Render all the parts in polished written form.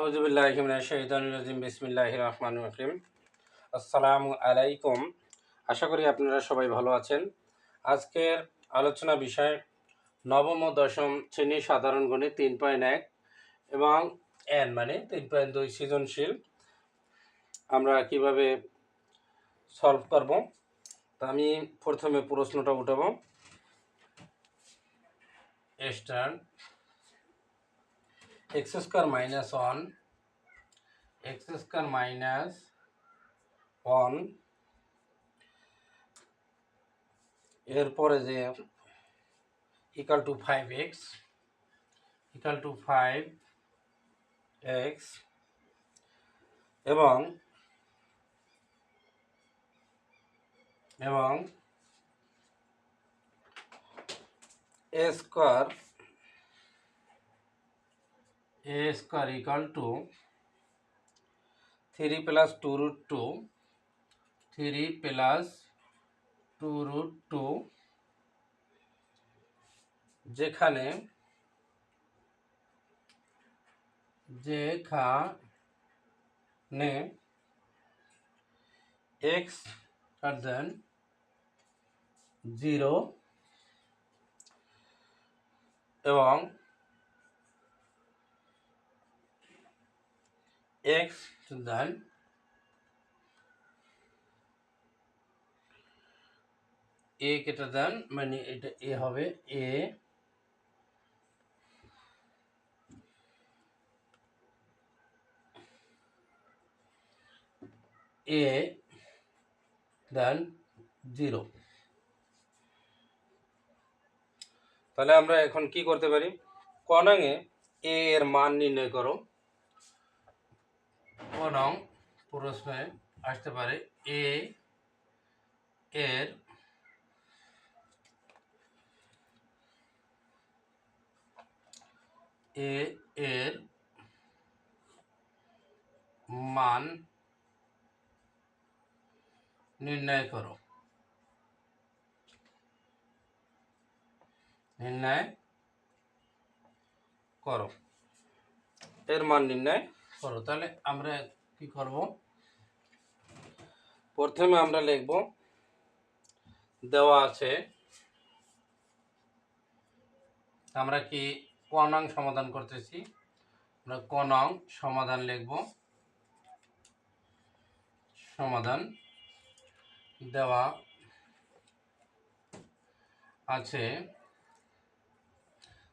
আউযুবিল্লাহি মিনাশ শাইতানির রাজিম বিসমিল্লাহির রহমানির রহিম। আসসালামু আলাইকুম। আশা করি আপনারা সবাই ভালো আছেন। আজকের আলোচনা বিষয় নবম ও দশম শ্রেণী সাধারণ গণিত 3.1 এবং এন মানে 3.2 সৃজনশীল আমরা কিভাবে সলভ করব। তা আমি প্রথমে প্রশ্নটা উঠাবো। Star x square minus 1 x square minus 1 এরপরে যে equal to 5x equal to 5x এবং A square equal to 3 plus 2 root 2 3 plus 2 root 2 যেখানে x > 0 এবং x a কেটে দেন মানে এটা এ হবে a দেন 0। তাহলে আমরা এখন কি করতে পারি, ক নংয়ে a এর মান নির্ণয় করো। ক নং প্রশ্নে আসতে পারে a এর মান নির্ণয় করো। এর মান নির্ণয় করো। তাহলে আমরা কি করব, প্রথমে আমরা লিখব দেওয়া আছে, আমরা কি ক নং সমাধান করতেছি, আমরা ক নং সমাধান লিখব। সমাধান দেওয়া আছে,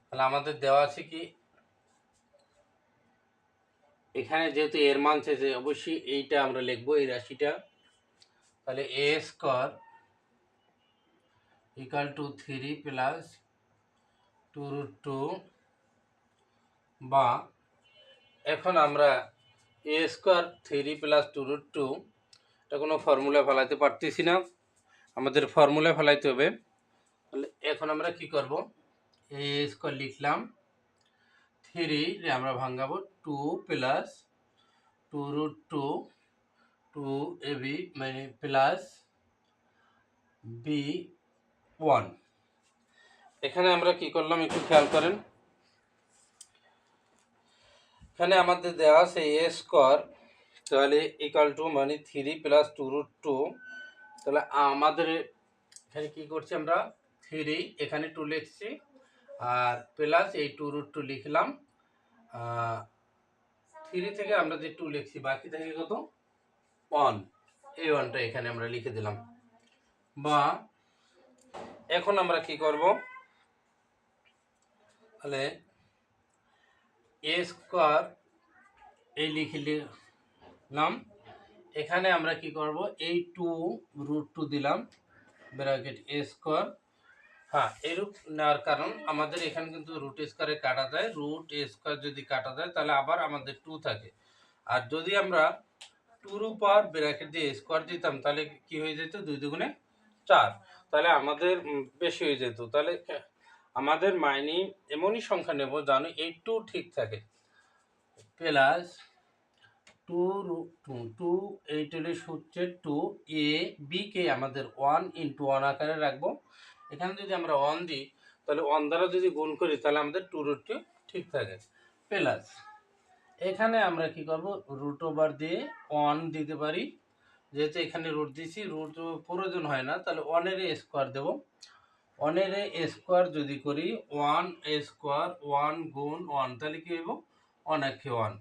তাহলে আমাদের দেওয়া আছে কি এখানে যেহেতু এর মান চেয়েছে অবশ্যই এইটা আমরা লিখবো, এই রাশিটা। তাহলে a square equal to 3 plus 2 root 2 বা এখন আমরা a স্কয়ার 3 প্লাস 2 রুট 2 এটা কোনো ফর্মুলা ফেলাইতে পারতেছি না, আমাদের ফর্মুলা ফেলাইতে হবে। তাহলে এখন আমরা কি করব, a স্কয়ার লিখলাম, 3 আমরা ভাঙাবো 2 প্লাস 2 রুট 2 2ab মানে প্লাস b1। এখানে আমরা কি করলাম একটু খেয়াল করেন, এখানে আমাদের দেওয়া আছে a স্কয়ার, তাহলে ইকাল টু মানে 3 প্লাস 2 রুট 2। তাহলে আমাদের এখানে কি করছি, আমরা 3 এখানে 2 লিখছি আর প্লাস এই 2 রুট 2 লিখলাম। 3 থেকে আমরা যে 2 লিখছি বাকি থেকে কত 1, এই 1টা এখানে আমরা লিখে দিলাম। বা এখন আমরা কি করব, তাহলে a স্কয়ার এই লিখলাম, এখানে আমরা কি করব এই 2 রুট 2 দিলাম ব্র্যাকেট a স্কয়ার। হ্যাঁ, এরূপ নেওয়ার কারণ আমাদের এখানে কিন্তু রুট স্কয়ারে কাটা যায়, রুট a স্কয়ার যদি কাটা যায় তাহলে আবার আমাদের 2 থাকে। আর যদি আমরা 2 এর উপর ব্র্যাকেট দিয়ে স্কয়ার দিতাম তাহলে কি হয়ে যেত, 2 দুগুণে 4, তাহলে আমাদের বেশি হয়ে যেত। তাহলে আমাদের মাইনি এমনই সংখ্যা নেব জানো এই 2 ঠিক থাকে, প্লাস 2 রুট 2 এইট হলে সূত্রে 2 a b কে আমাদের 1 ইন্টু 1 আকারে রাখবো। এখানে যদি আমরা 1 দিই তাহলে 1 দ্বারা যদি গুণ করি তাহলে আমাদের 2 রুট 2 ঠিক থাকে, প্লাস এখানে আমরা কি করব, রুট ওভার দিয়ে 1 দিতে পারি, যেহেতু এখানে রুট দিছি, রুট প্রয়োজন হয় না, তাহলে 1 এর স্কোয়ার দেব। 1 এর স্কোয়ার যদি করি 1 স্কোয়ার 1 গুণ 1, তাহলে কি হইব, 1 1।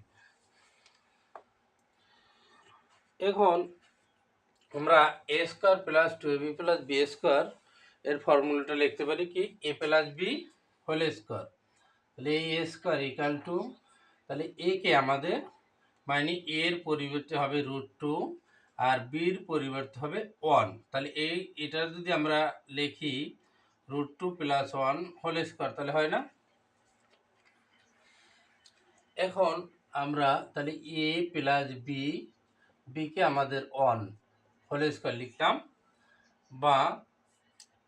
এখন আমরা A square plus 2ab plus B square এর ফর্মুলাটা লিখতে পারি কি, A plus B whole square. তাহলে এই এ স্কোয়ার ইকাল টু, তাহলে এ কে আমাদের মানে এর পরিবর্তে হবে √2 আর বির পরিবর্তে হবে 1। তাহলে এটা যদি আমরা লিখি √2 প্লাস 1 হোল স্কোয়ার, তাহলে হয় না। এখন আমরা তাহলে এ প্লাস বি, বিকে আমাদের 1 হোল স্কোয়ার লিখলাম, বা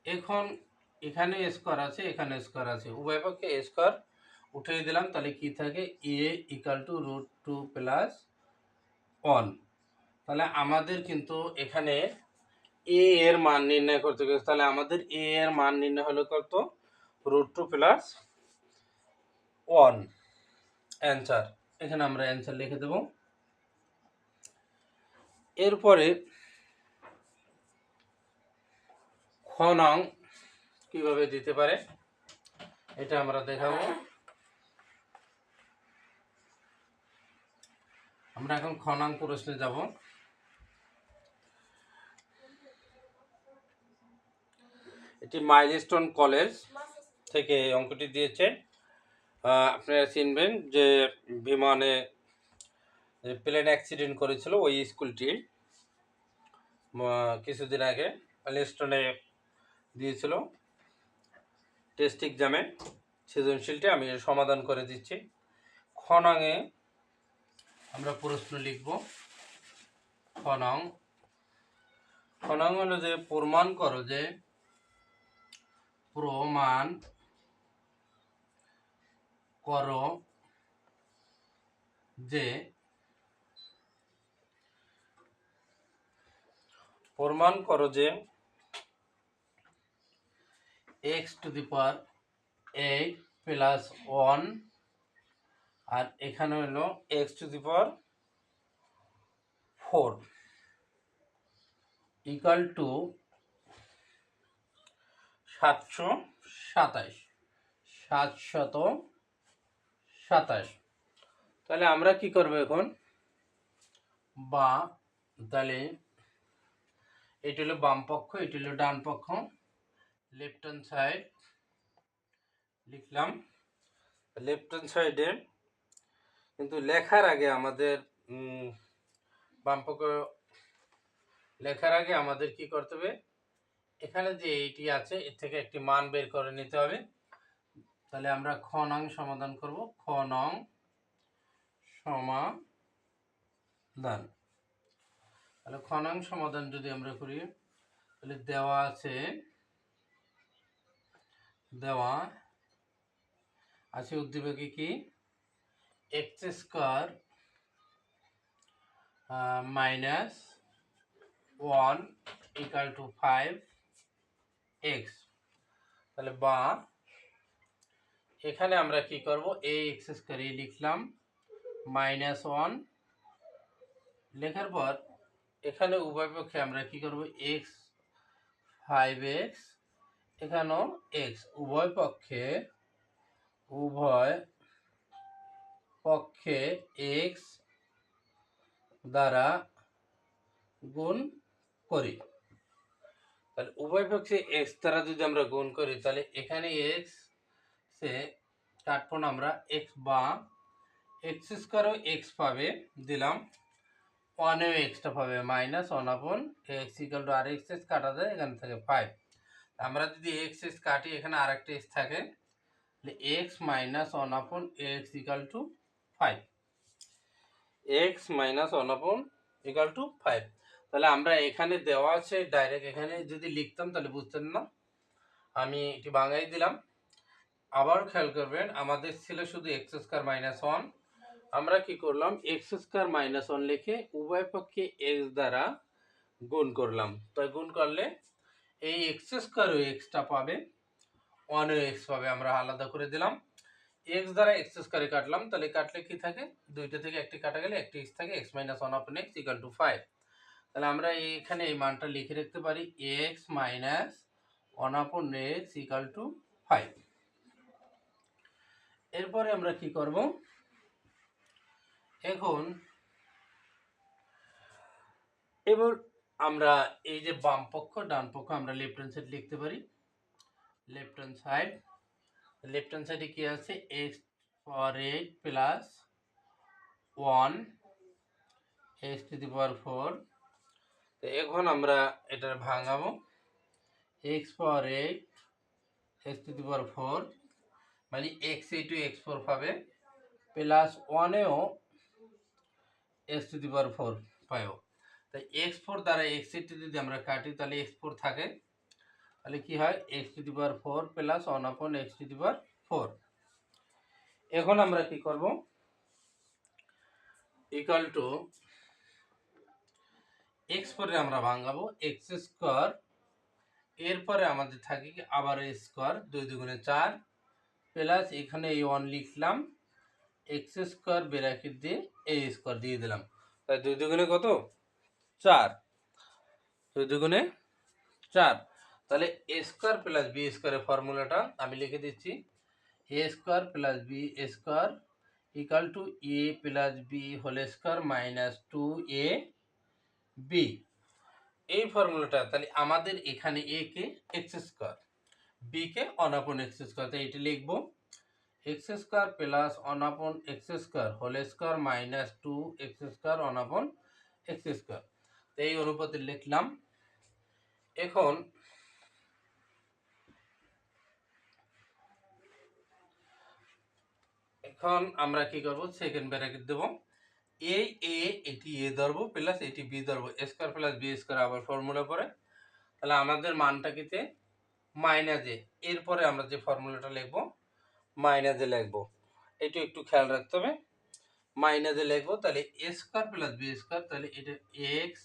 এখন এখানে স্কোয়ার আছে এখানে স্কোয়ার আছে, উভয় পক্ষে স্কোয়ার উঠিয়ে দিলাম, তাহলে কি থাকে, এ ইকাল টু √2 প্লাস 1। তাহলে আমাদের কিন্তু এখানে এ এর মান নির্ণয় করতে গেছে, তাহলে আমাদের এ এর মান নির্ণয় হলো কত, √2 প্লাস 1 অ্যান্সার। এখানে আমরা অ্যান্সার লিখে দেব। এরপরে খ নং কিভাবে দিতে পারে এটা আমরা দেখাবো। আমরা এখন খ নং প্রশ্নে যাব। এটি মাইলস্টোন কলেজ থেকে অঙ্কটি দিয়েছে। আপনারা চিনবেন যে বিমানে প্লেন অ্যাক্সিডেন্ট করেছিল ওই স্কুলটি কিছুদিন আগে মাইলস্টোনে দিয়েছিল টেস্ট এক্সামে সৃজনশীলটি। আমি সমাধান করে দিচ্ছি। খ নংয়ে আমরা প্রশ্ন লিখব। খ নং হলো যে প্রমাণ করো যে প্রমাণ করো যে x⁸ প্লাস 1 আর এখানে হলো x⁴ ইকাল টু 727। তাহলে আমরা কি করব এখন, বা তাহলে এটি হলো বাম পক্ষ, এটি হলো ডান পক্ষ, লেফট হ্যান্ড সাইড লিখলাম। লেফট হ্যান্ড সাইডে কিন্তু লেখার আগে আমাদের বাম পক্ষ লেখার আগে আমাদের কি করতে হবে, এখানে যে এইটি আছে এর থেকে একটি মান বের করে নিতে হবে। তাহলে আমরা খ নং সমাধান করব। খ নং সমাধান, তাহলে খ নং সমাধান যদি আমরা করি, তাহলে দেওয়া আছে উদ্দীপকে কি, x² minus 1 equal to 5x। তাহলে বা এখানে আমরা কি করব, এই x² লিখলাম, -1 লেখার পর এখানে উভয় পক্ষে আমরা কি করব, x 5x, এখানেও x, উভয় পক্ষে x দ্বারা গুণ করি। তাহলে উভয় পক্ষে x দ্বারা যদি আমরা গুণ করি, তাহলে এখানে x সে কাটবো না আমরা, x বা x² x পাবে দিলাম, 1 এক্সটা পাবে -1/x ইকাল টু, আর x কাটা যায় এখান থেকে 5। আমরা যদি x কাটি এখানে আরেকটা x থাকে, তাহলে x -1/x equal to 5, x -1 equal to 5। তাহলে আমরা এখানে দেওয়া আছে ডাইরেক্ট এখানে যদি লিখতাম তাহলে বুঝতেন না, আমি এটি বাঙালি দিলাম। আবার খেয়াল করবেন, আমাদের ছিল শুধু x² -1, আমরা কি করলাম, x² -1 লিখে উভয় পক্ষে x দ্বারা গুণ করলাম। তাই গুণ করলে এই x² ও xটা পাবে, 1 ও x পাবে, আমরা আলাদা করে দিলাম। এক্স দ্বারা এক্স স্কোয়ারে কাটলাম, তাহলে কাটলে কি থাকে, দুইটা থেকে একটি কাটা গেলে একটি এক্স থাকে, x minus one upon x equal to 5। তাহলে আমরা এখানে এই মানটা লিখে রাখতে পারি x minus one upon x equal to 5। এরপরে আমরা কি করব, এখন এবার আমরা এই যে বাম পক্ষ ডান পক্ষ আমরা লেফট হ্যান্ড সাইড লিখতে পারি। লেফট হ্যান্ড সাইডে কি আছে, X power 8 plus 1 X to the power 4। তো এখন আমরা এটা ভাঙাবো, X power 8 X to the power 4 মানে এক্স ইন্টু এক্স 4 পাবে, প্লাস 1এও এক্স টু দি পাওয়ার 4 পাবো। তাই এক্স 4 দ্বারা এক্স ইন্টু যদি আমরা কাটি তাহলে এক্স 4 থাকে, তাহলে কি হয় x to the power 4 plus 1 আপন এক্স টু দি পাওয়ার 4। এখন আমরা কি করব, ইকুয়াল টু এক্স পরে আমরা ভাঙাবো এক্স স্কোয়ার, এরপরে আমাদের থাকে কি আবার এ স্কোয়ার, 2 দুগুণে 4 প্লাস এখানে এই 1 লিখলাম, এক্স স্কোয়ার ব্র্যাকেট দিয়ে এ স্কোয়ার দিয়ে দিলাম, তাই 2 দুগুণে কত 4, 2 দুগুণে 4। তাহলে এ স্কোয়ার প্লাস বি স্কোয়ারের ফর্মুলাটা আমি লিখে দিচ্ছি, A square plus B square equal to A plus B whole square minus 2 A B. এই ফর্মুলাটা তাহলে আমাদের এখানে এ কে এক্স স্কোয়ার, বি কে ওয়ান আপন এক্স স্কোয়ার, তাই এটা লিখবো X square plus one upon X square whole square minus 2 X square one upon X square. এই অনুপাতে লিখলাম। এখন আমরা কি করব, সেকেন্ড ব্র্যাকেট দেবো, এ এটি এ ধরবো প্লাস এটি বি ধরবো, এ স্কোয়ার প্লাস বি স্কোয়ার আবার ফর্মুলা পরে, তাহলে আমাদের মানটা কিতে মাইনাস এ, এরপরে আমরা যে ফর্মুলাটা লিখবো মাইনাসে লিখবো, এটা একটু খেয়াল রাখতে হবে, মাইনাসে লিখবো, তাহলে এ স্কোয়ার প্লাস বি স্কোয়ার, তাহলে এটা x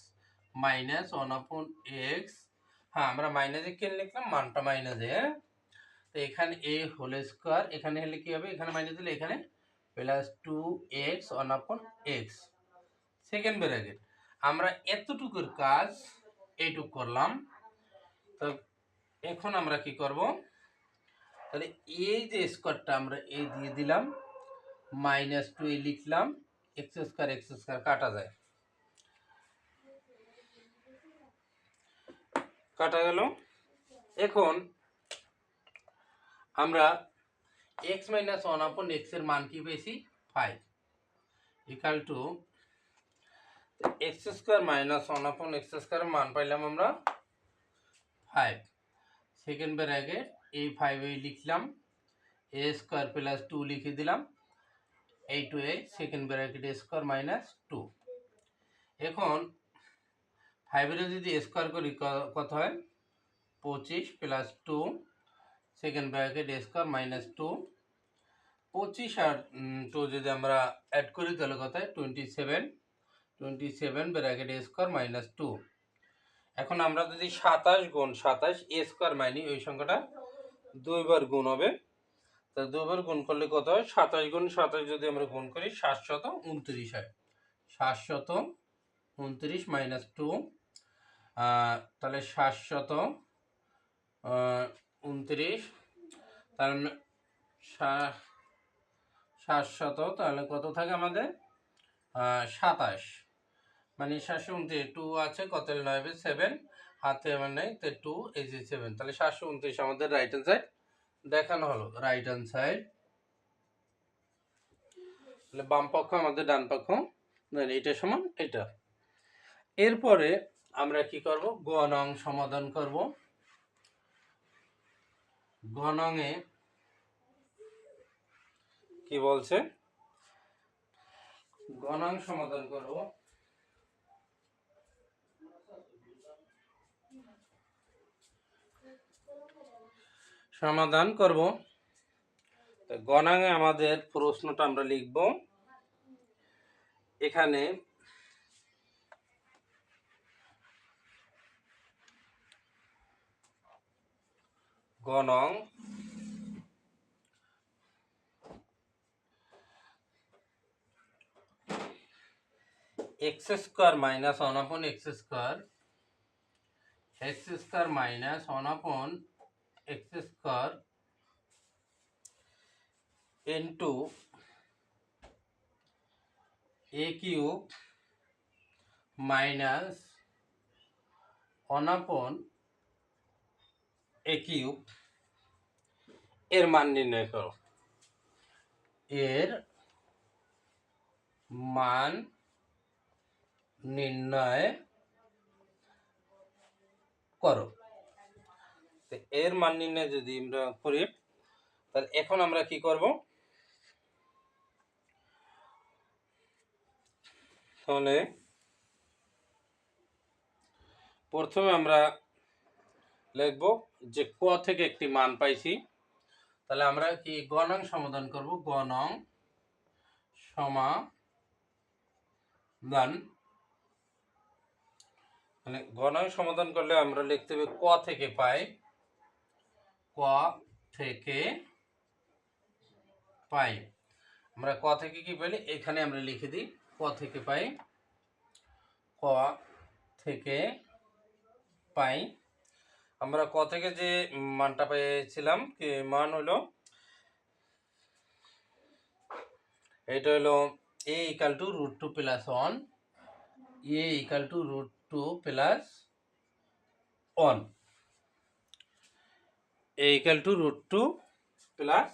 minus one upon x, হ্যাঁ আমরা মাইনাসে কেন লিখলাম, মানটা মাইনাসে, হ্যাঁ তো এখানে এ হোল স্কোয়ার, এখানে হলে কি হবে, এখানে মাইনাস দিলে এখানে plus 2x one upon x, second bracket. আমরা এতটুকুর কাজ এইটুক করলাম। তো এখন আমরা কি করব, তাহলে এই যে স্কোয়ারটা আমরা এই দিয়ে দিলাম, মাইনাস 2 লিখলাম, এক্স স্কোয়ার কাটা যায়, কাটা গেল। এখন আমরা x minus one upon x এর মান কি পেয়েছি 5 equal to x square minus one upon x স্কোয়ারের মান পাইলাম আমরা 5, সেকেন্ড ব্র্যাকেট এই 5 লিখলাম, এ স্কোয়ার প্লাস 2 লিখে দিলাম, এই 2 সেকেন্ড ব্র্যাকেট এ স্কোয়ার মাইনাস 2। এখন 5 এর যদি স্কোয়ার করি কত হয় 25 প্লাস 2 সেকেন্ড ব্র্যাকেট এ স্কোয়ার মাইনাস 2, 25 আর 2 যদি আমরা অ্যাড করি তাহলে কত হয় 27 ব্র্যাকেট এ স্কোয়ার মাইনাস 2। এখন আমরা যদি 27 গুণ 27 এ স্কোয়ার মাইনি ওই সংখ্যাটা দুইবার গুণ হবে, তা দুইবার গুণ করলে কত হয় 27 গুণ 27 যদি আমরা গুণ করি 729 হয়, 729 মাইনাস 2, তাহলে 729, তাহলে 700, তাহলে কত থাকে আমাদের 27, মানে 729 2 আছে কত 9 7 হাতে আমার নেই, তো 2 এই যে 7, তাহলে 729 আমাদের রাইট হ্যান্ড সাইড দেখানো হলো, রাইট হ্যান্ড সাইড। তাহলে বাম পক্ষ আমাদের ডান পক্ষ, এটা সমান এটা। এরপরে আমরা কি করব, গ নং সমাধান করব। গ নং এ কি বলছে, গ নং সমাধান করব, গ নং এ আমাদের প্রশ্নটা আমরা লিখব, এখানে গ নং এক্স স্কোয়ার মাইনাস 1 আপন এক্স স্কোয়ার মাইনাস 1 আপন এক্স স্কোয়ার ইন্টু এ কিউব মাইনাস 1 আপন এ কিউব এর মান নির্ণয় করো। এর মান নির্ণয় করো। এর মান নির্ণয় যদি আমরা করি তাহলে এখন আমরা কি করব, তাহলে প্রথমে আমরা লিখব যে ক থেকে একটি মান পাইছি, তাহলে আমরা কি গণং সমাধান করব। গণং সমাধান, মানে গণং সমাধান করলে আমরা লিখতে হবে ক থেকে পাই, ক থেকে পাই। আমরা ক থেকে কি পাইলে এখানে আমরা লিখে দিই ক থেকে পাই, ক থেকে পাই। আমরা ক থেকে যে মানটা পেয়েছিলাম কি মান হলো, এটা হলো a equal to √2 plus 1, a equal to √2 plus 1, a equal to √2 plus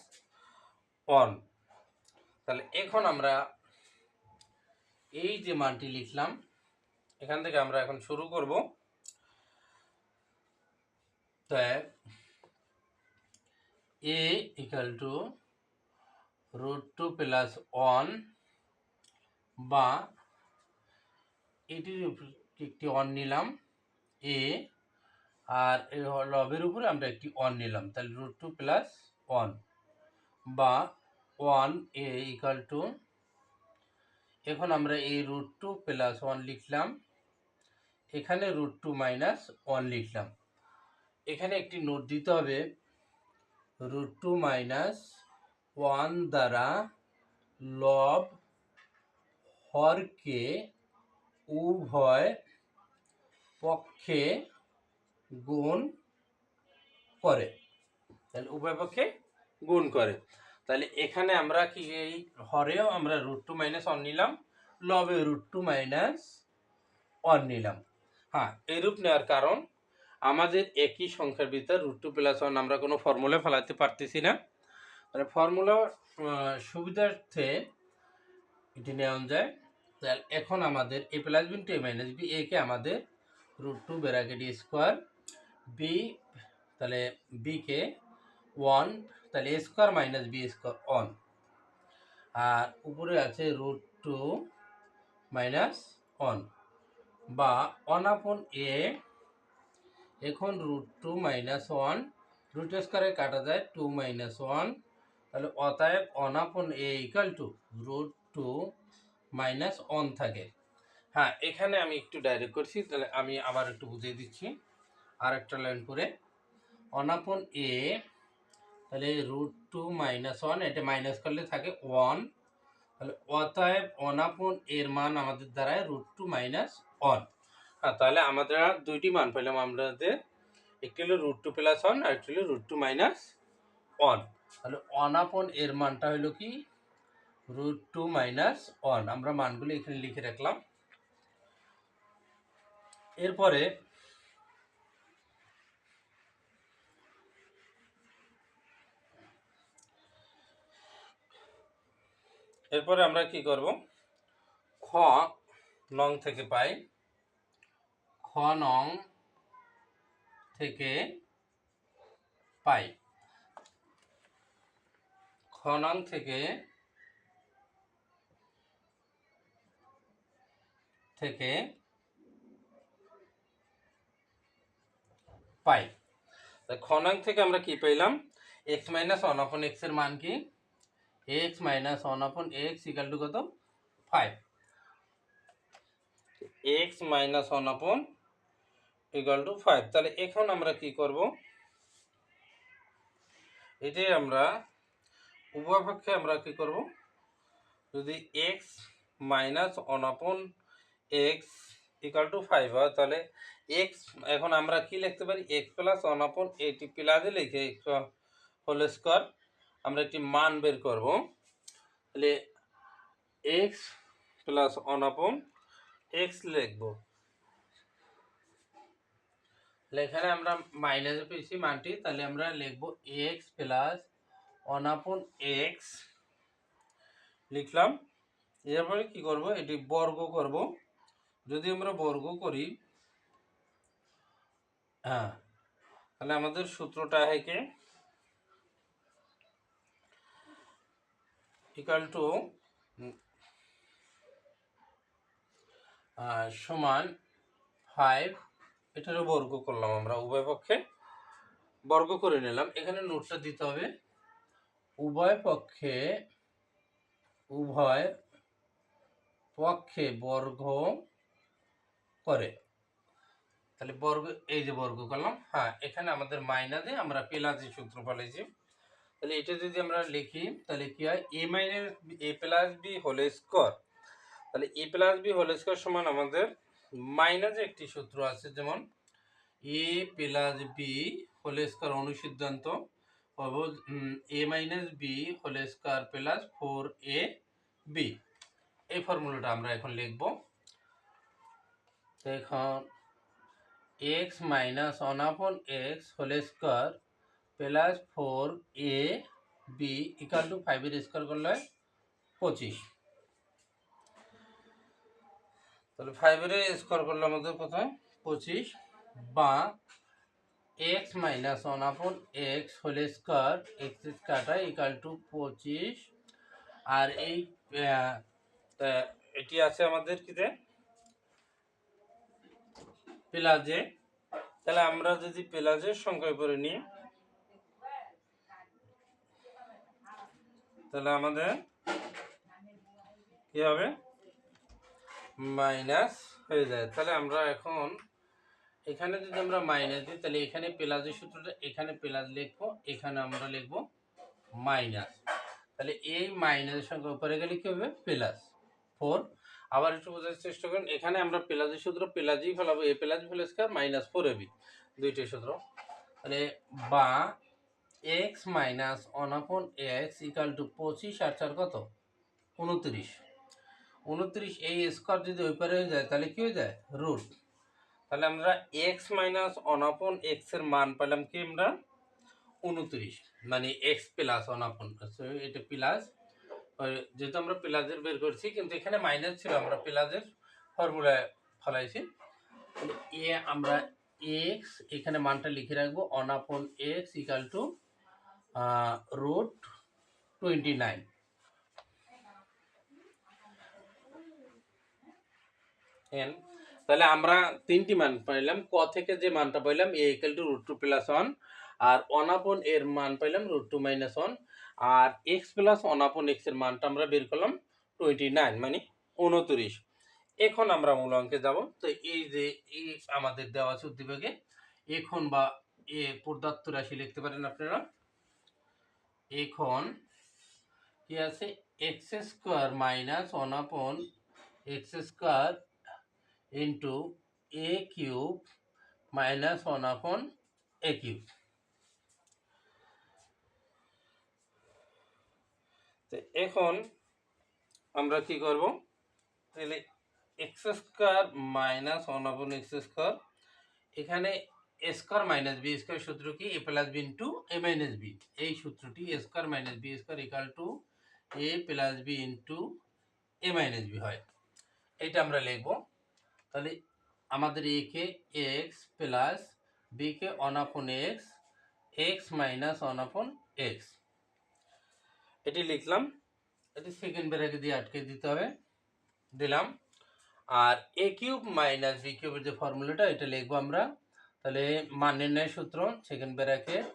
1। তাহলে এখন আমরা এই যে মানটি লিখলাম এখান থেকে আমরা এখন শুরু করব। তাই a ইকাল টু √2 প্লাস 1 বা এটির একটি 1 নিলাম a, আর লবের উপরে আমরা একটি 1 নিলাম, তাহলে √2 প্লাস 1 বা 1 a ইকাল টু, এখন আমরা এই √2 প্লাস 1 লিখলাম, এখানে √2 মাইনাস 1 লিখলাম। এখানে একটি নোট দিতে হবে, √2 মাইনাস 1 দ্বারা লব হরকে উভয় পক্ষে গুণ করে, তাহলে উভয় পক্ষে গুণ করে। তাহলে এখানে আমরা কি এই হরেও আমরা √2 মাইনাস 1 নিলাম, লবে √2 মাইনাস 1 নিলাম। হ্যাঁ, এরূপ নেওয়ার কারণ আমাদের একই সংখ্যার ভিতর √2 প্লাস 1 আমরা কোনো ফর্মুলা ফেলাতে পারতেছি না, মানে ফর্মুলা সুবিধার্থে এটি নেওয়া যায়। তাহলে এখন আমাদের a plus B into a minus B, A কে আমাদের √2 ব্র্যাকেট স্কোয়ার, বি তাহলে বি কে 1, তাহলে a square minus B square 1, আর উপরে আছে √2 মাইনাস 1 বা 1 আপন a, এখন √2 মাইনাস 1, রুট স্কোয়ারে কাটা যায় 2 মাইনাস 1, তাহলে অতএব 1 আপন a ইকাল টু √2 মাইনাস 1 থাকে। হ্যাঁ, এখানে আমি একটু ডাইরেক্ট করছি, তাহলে আমি আবার একটু বুঝিয়ে দিচ্ছি আর একটা লাইন করে। 1 আপন a, তাহলে √2 মাইনাস 1, এটা মাইনাস করলে থাকে 1, তাহলে অতএব 1 আপন এর মান আমাদের দাঁড়ায় √2 মাইনাস 1। হ্যাঁ, তাহলে আমাদের দুইটি মান পেলাম আমাদের, একটি হলো √2 প্লাস 1 আর একটি হলো √2 মাইনাস 1। তাহলে 1 আপন এর মানটা হলো কি √2 মাইনাস 1। আমরা মানগুলো এখানে লিখে রাখলাম। এরপরে আমরা কি করব, খ নং থেকে পাই, খ নং থেকে পাই, খ নং থেকে পাই। খ নং থেকে আমরা কি পেলাম, x মাইনাস 1 আপন x এর মান কি, x মাইনাস 1 আপন x ইকাল টু কত, 5। x মাইনাস 1 আপন ইকাল টু 5। তাহলে এখন আমরা কি করব, এটাই আমরা উভয় পক্ষে আমরা কি করব, যদি x মাইনাস 1 আপন এক্স ইকাল টু 5 হয়, তাহলে এক্স এখন আমরা কি লিখতে পারি, এক্স প্লাস 1/80 প্লাসে লিখে এক্স হোল স্কোয়ার আমরা একটি মান বের করব। তাহলে এক্স প্লাস 1/x লিখব। এখানে আমরা মাইনাসে পেয়েছি মানটি, তাহলে আমরা লিখব এক্স প্লাস 1/x লিখলাম। এরপরে কি করব, এটি বর্গ করব। যদি আমরা বর্গ করি, হ্যাঁ, তাহলে আমাদের সূত্রটা থেকে ইকাল টু সমান 5, এটারও বর্গ করলাম, আমরা উভয় পক্ষে বর্গ করে নিলাম। এখানে নোটটা দিতে হবে, উভয় পক্ষে বর্গ করে। তাহলে বর্গ, এই যে বর্গ করলাম, হ্যাঁ, এখানে আমাদের মাইনাসে আমরা প্লাসে সূত্র পাইছি। তাহলে এটা যদি আমরা লিখি তাহলে কি হয়, A plus B whole square. তাহলে A plus B whole square সমান আমাদের মাইনাসে একটি সূত্র আছে, যেমন A plus B whole square অনুসিদ্ধান্ত পাবো A minus B whole square plus 4ab। এই ফর্মুলাটা আমরা এখন লিখব। এখন X minus 1/x whole square plus 4ab equal to 5 এর স্কোয়ার করলে 25। তাহলে 5 এর স্কোয়ার করলে আমাদের কোথায় 25, বা x minus 1/x whole square x কাটা ইকাল টু 25। আর এই এটি আছে আমাদের কিতে প্লাসে। তাহলে আমরা যদি প্লাসের সংখ্যায় করে নিই, তাহলে আমাদের কি হবে, মাইনাস হয়ে যায়। তাহলে আমরা এখন এখানে যদি আমরা মাইনাস দিই, তাহলে এখানে প্লাসের সূত্রটা, এখানে প্লাস লিখবো, এখানে আমরা লিখবো মাইনাস। তাহলে এই মাইনাসের সংখ্যা উপরে গেলে কি হবে, প্লাস 4। আবার একটু বোঝার চেষ্টা করেন, এখানে আমরা প্লাসের সূত্র প্লাসই ফেলাবো, A plus whole square minus 4ab, দুইটাই সূত্র। তাহলে বা x minus 1/x equal to 25 আর 4 কত, 29। এই স্কোয়ার যদি ওই পারে হয়ে যায় তাহলে কি হয়ে যায়, রুট। তাহলে আমরা এক্স মাইনাস 1/x এর মান পেলাম কি, আমরা 29, মানে এক্স প্লাস 1/, এটা প্লাস, যেহেতু আমরা প্লাসের বের করছি, কিন্তু এখানে মাইনাস ছিল, আমরা প্লাসের ফর্মুলায় ফলাইছি। এ আমরা এক্স এখানে মানটা লিখে রাখবো 1/x ইকাল টু রুট 29। তাহলে আমরা তিনটি মান পাইলাম, ক থেকে যে মানটা পাইলাম এ ইকুয়াল টু √2 + 1, আর 1/, এর মান পাইলাম √2 - 1, আর x + 1/x এর মানটা আমরা বের করলাম 29, মানে 29। এখন আমরা মূল অঙ্কে যাব। তো এই যে এই আমাদের দেওয়া আছে উদ্দীপকে, এখন বা এ প্রদত্ত রাশি লিখতে পারেন আপনারা। এখন কি আছে, x² - 1/x² into a³ - 1/a³। তো এখন আমরা কি করব, তাহলে x² - 1/x², এখানে a² - b² সূত্র কি, a + b into a - b। এই সূত্রটি a² - b² equal to a + b into a - b হয়। এইটা আমরা লিখব। তাহলে আমাদের a K x plus b K 1/x, x minus 1/x, এটি লিখলাম। এটি সেকেন্ড ব্র্যাকেট দিয়ে আটকে দিতে হবে, দিলাম। আর a³ - b³ এর যে ফর্মুলাটা, এটা লিখবো আমরা। তাহলে মান নির্ণয়ের সূত্র, second bracket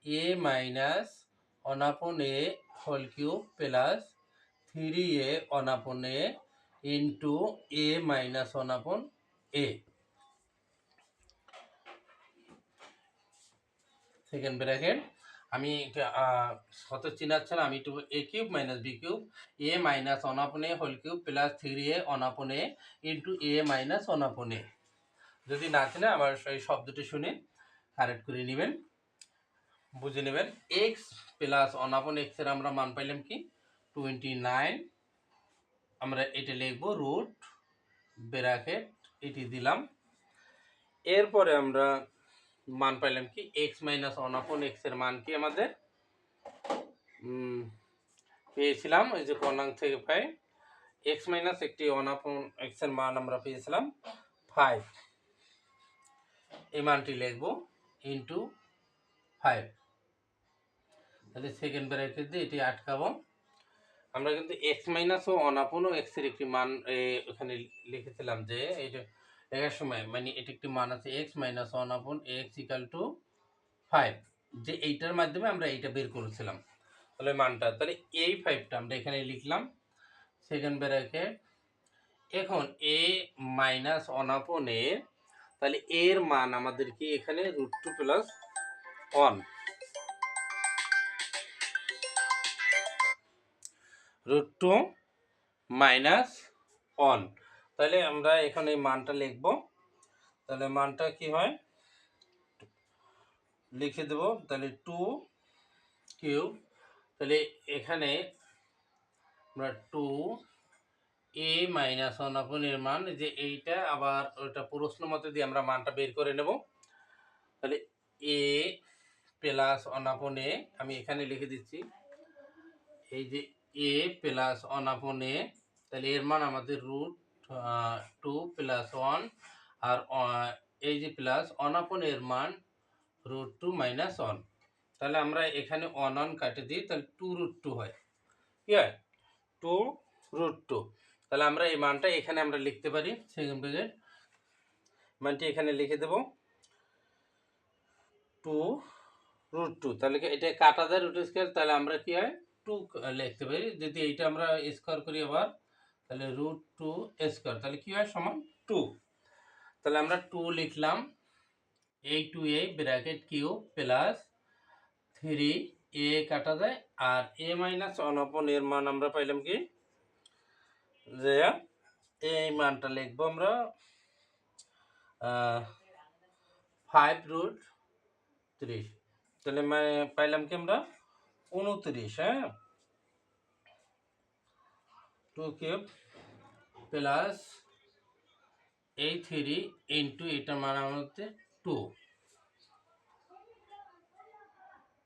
a minus 1/a whole cube plus 3a 1/a into a minus 1/a, second bracket. আমি শত চিনাচ্ছে না, আমি একটু A cube minus B cube A minus one upon A whole cube plus 3a one upon A into A minus one upon A. যদি না চিনে আমার এই শব্দটি শুনে কারেক্ট করে নেবেন, বুঝে নেবেন। এক্স প্লাস ওয়ান আপন এক্সের আমরা মান পাইলাম কি 29। আমরা এটা লিখবো রুট ব্র্যাকেট এটি দিলাম। এরপরে আমরা মান পাইলাম কি এক্স মাইনাস ওয়ান আপন এক্সের মান কি আমাদের পেয়েছিলাম ওই যে পূর্ণাঙ্ক থেকে পাই এক্স মাইনাস একটি ওয়ান আপন এক্সের মান আমরা পেয়েছিলাম 5। এই মানটি লিখবো ইন্টু 5। তাহলে সেকেন্ড ব্র্যাকেট দিয়ে এটি আটকাবো। আমরা কিন্তু এক্স মাইনাস ও ওয়ান আপন ও এক্সের একটি মান ওখানে লিখেছিলাম যে এইটা লেখার সময় মানে এটি একটি মান আছে x minus one upon x equal to 5, যে এইটার মাধ্যমে আমরা এইটা বের করেছিলাম। তাহলে মানটা তাহলে এই 5টা আমরা এখানে লিখলাম সেকেন্ড ব্র্যাকেট। এখন এ মাইনাস ওয়ান আপন এ, তাহলে এর মান আমাদের কি এখানে √2 প্লাস 1, √2 মাইনাস 1। তাহলে আমরা এখানে এই মানটা লিখব। তাহলে মানটা কি হয় লিখে দেব, তাহলে 2 কিউব, তাহলে এখানে আমরা 2 এ মাইনাস ওয়ান আপন এর মান যে এইটা আবার ওইটা প্রশ্ন মতে দিয়ে আমরা মানটা বের করে নেব। তাহলে এ প্লাস ওয়ান আপন এ আমি এখানে লিখে দিচ্ছি এই যে এ প্লাস ওয়ান আপন এ, তাহলে এর মান আমাদের √2 প্লাস 1 আর এই যে প্লাস ওয়ান আপন এর মান √2 মাইনাস 1। তাহলে আমরা এখানে 1 কাটে দিই, তাহলে 2√2 হয়। কি হয় 2√2। তাহলে আমরা এই মানটা এখানে আমরা লিখতে পারি সেকেন্ড ব্র্যাকেট মানটি এখানে লিখে দেব 2√2। তাহলে এটা কাটা যায় রুট স্কয়ার, তাহলে আমরা কি হয় 2 লিখতে পারি। যদি এইটা আমরা স্কয়ার করি আবার তাহলে √2 স্কয়ার, তাহলে কি হয় সমান 2। তাহলে আমরা 2 লিখলাম এই 2a bracket cube plus 3a কাটা যায় আর a মাইনাস 1 আপন এর মান আমরা পাইলাম কি যে এই মানটা লিখবো আমরা 5√30। তাহলে পাইলাম কি আমরা 29। হ্যাঁ 2 কিউব প্লাস এই 3 ইন্টু এটা মান আমাদের 2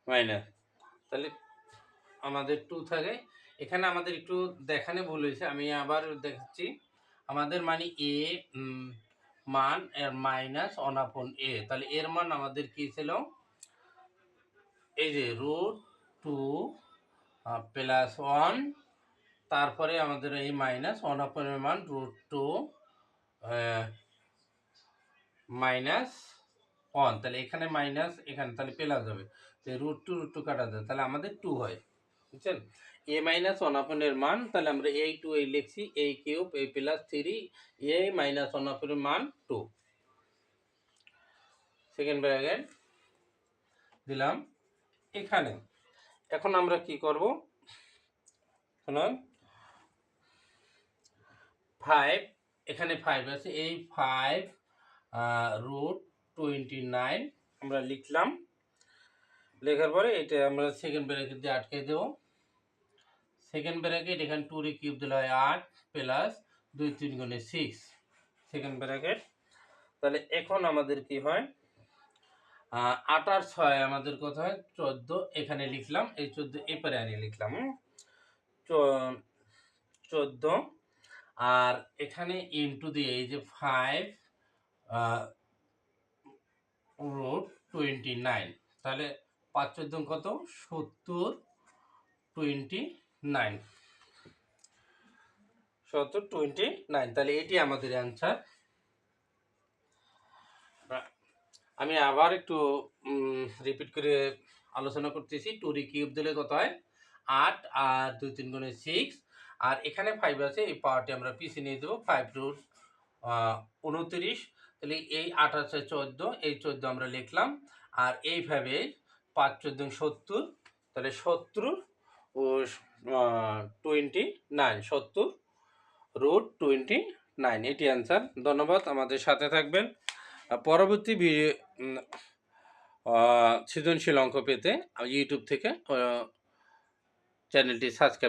মাইনাস, তাহলে আমাদের 2 থাকে। এখানে আমাদের একটু দেখানে ভুল হয়েছে, আমি আবার দেখাচ্ছি। আমাদের মানে এ মান এর মাইনাস ওয়ান আপন এ, তাহলে এর মান আমাদের কি ছিল এই যে √2 প্লাস 1, তারপরে আমাদের এই মাইনাস ওয়ান আপন এর মান √2 মাইনাস 1। তাহলে এখানে মাইনাস এখানে তাহলে প্লাস হবে, তো √2 কাটা যায়, তাহলে আমাদের 2 হয়। বুঝছেন এ মাইনাস ওয়ান আপন এর মান, তাহলে আমরা এই 2 এই লিখছি এই কিউব এই প্লাস 3 এ মাইনাস ওয়ান আপন এর মান 2 সেকেন্ড ব্র্যাকেট দিলাম এখানে। এখন আমরা কি করব, শুনুন 5 এখানে 5 আছে, এই 5√29 আমরা লিখলাম। লেখার পরে এটা আমরা সেকেন্ড ব্র্যাকেট দিয়ে আটকে দেব। সেকেন্ড ব্র্যাকেট এখানে 2 রে কিউব দিলে হয় 8 প্লাস 2 3 গুণে 6 সেকেন্ড ব্র্যাকেট। তাহলে এখন আমাদের কি হয় 8 আর 6 আমাদের কত হয় 14, এখানে লিখলাম এই 14 এপারে আনিয়ে লিখলাম 14 আর এখানে ইনটু দিয়ে এই যে 5√29, তাহলে 5 14 কত 70 29 29, তাহলে এটি আমাদের অ্যান্সার। আমি আবার একটু রিপিট করে আলোচনা করতেছি। 2 রে কিউব দিলে কত হয় 8 আর 2 3 গুণে 6 আর এখানে 5 আছে, এই পাওয়ারটি আমরা পিছিয়ে নিয়ে দেবো 5√29। তাহলে এই 8 আছে 14, এই 14 আমরা লিখলাম আর এইভাবে 5 14 70, তাহলে 70 ও 29, 70√29, এটি অ্যান্সার। ধন্যবাদ, আমাদের সাথে থাকবেন। পরবর্তী সৃজনশীল অঙ্ক পেতে ইউটিউব থেকে চ্যানেলটি সাবস্ক্রাইব